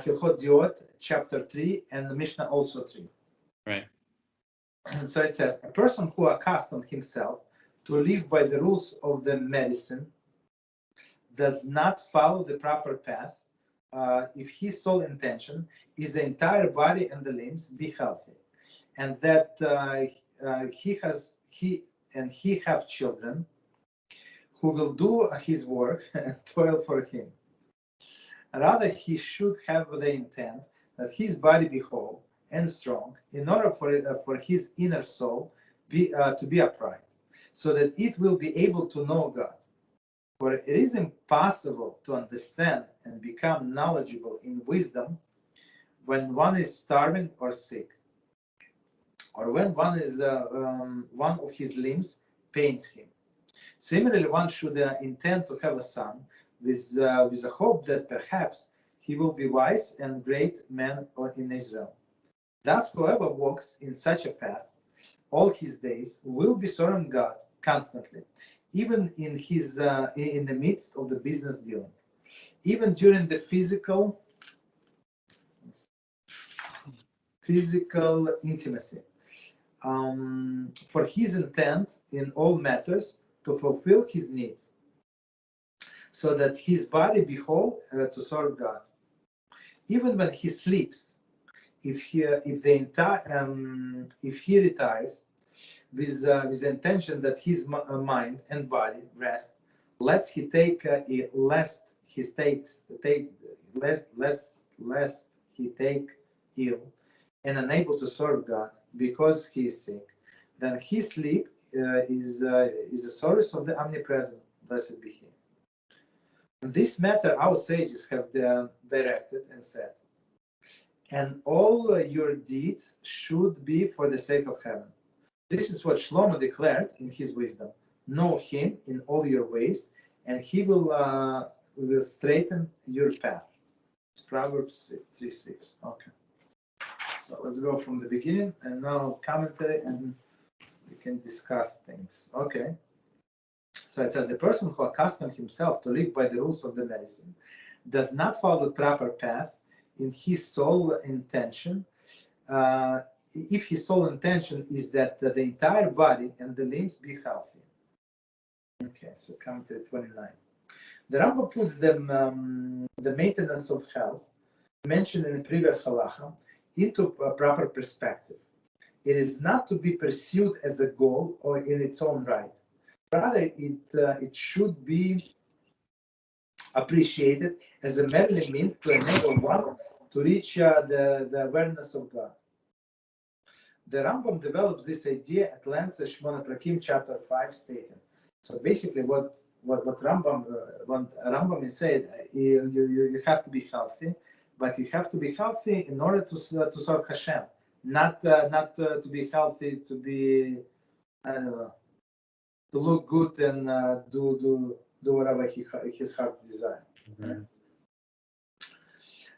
Hilchot De'ot, chapter 3, and the Mishnah also 3. Right. So it says, a person who accustomed himself to live by the rules of the medicine does not follow the proper path if his sole intention is the entire body and the limbs be healthy, and that he have children who will do his work and toil for him. Rather, he should have the intent that his body be whole and strong, in order for his inner soul to be upright, so that it will be able to know God. For it is impossible to understand and become knowledgeable in wisdom when one is starving or sick, or when one of his limbs pains him. Similarly, one should intend to have a son with a hope that perhaps he will be wise and great man in Israel. Thus, whoever walks in such a path all his days will be serving God constantly, even in the midst of the business dealing, even during the physical intimacy, for his intent in all matters to fulfill his needs, so that his body be whole to serve God. Even when he sleeps, if he retires with the intention that his mind and body rest, lest he take ill and unable to serve God because he is sick, then his sleep is the source of the omnipresent, blessed be he. In this matter, our sages have directed and said, and all your deeds should be for the sake of heaven. This is what Shlomo declared in his wisdom. Know him in all your ways, and he will straighten your path. It's Proverbs 3:6. Okay. So let's go from the beginning, and now commentary, and we can discuss things. Okay. So it says, a person who accustomed himself to live by the rules of the medicine does not follow the proper path in his sole intention. If his sole intention is that the entire body and the limbs be healthy. Okay, so commentary 29. The Rambam puts the maintenance of health mentioned in the previous Halachah into a proper perspective. It is not to be pursued as a goal or in its own right. Rather, it should be appreciated as a merely means to enable one to reach the awareness of God. The Rambam develops this idea at length as Shmona Prakim, chapter 5, stated. So basically, what Rambam is saying, you have to be healthy, but you have to be healthy in order to serve Hashem, not to be healthy to be, I don't know, to look good and do whatever his heart desires. Mm-hmm.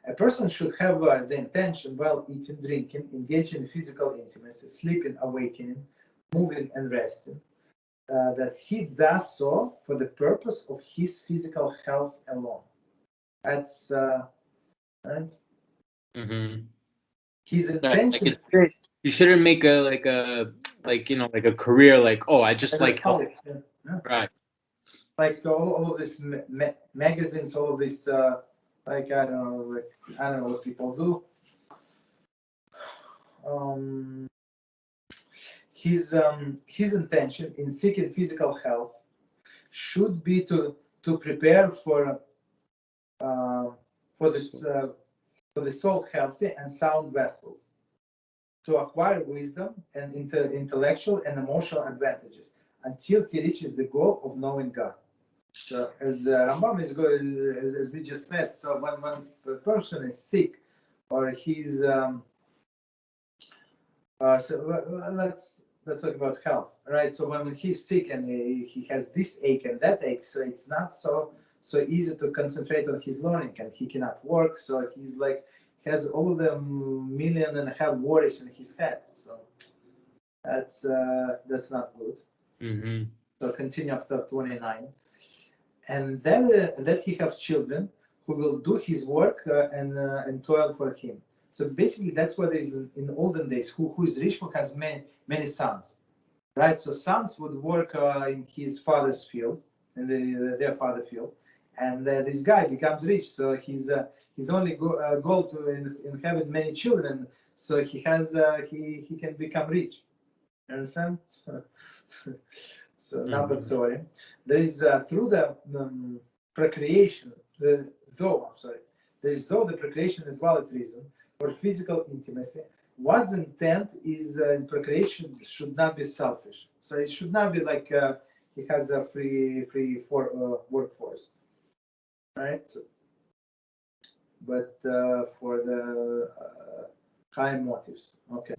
A person should have the intention while eating, drinking, engaging in physical intimacy, sleeping, awakening, moving, and resting, that he does so for the purpose of his physical health alone. That's right. Mm-hmm. His intention. You shouldn't make a career like, oh, I just like health. Yeah. Right. Like all of these magazines, all of these. I don't know what people do. His intention in seeking physical health should be to prepare for the soul healthy and sound vessels, to acquire wisdom and intellectual and emotional advantages until he reaches the goal of knowing God. So as Rambam is going, as we just said, so when the person is sick or he's so let's talk about health, right? So when he's sick and he has this ache and that ache, so it's not so easy to concentrate on his learning, and he cannot work. So he's like has all of the 1.5 million worries in his head. So that's not good. Mm-hmm. So continue after 29. And that he have children who will do his work and toil for him. So basically, that's what is in the olden days. Who is rich, who has many sons, right? So sons would work in his father's field, in their father field, and this guy becomes rich. So his only goal to inherit many children. So he can become rich. Understand? So number three, there is through the procreation, there is though the procreation is valid reason for physical intimacy. One's intent is in procreation should not be selfish. So it should not be like he has a free workforce, right? But for the high motives, okay.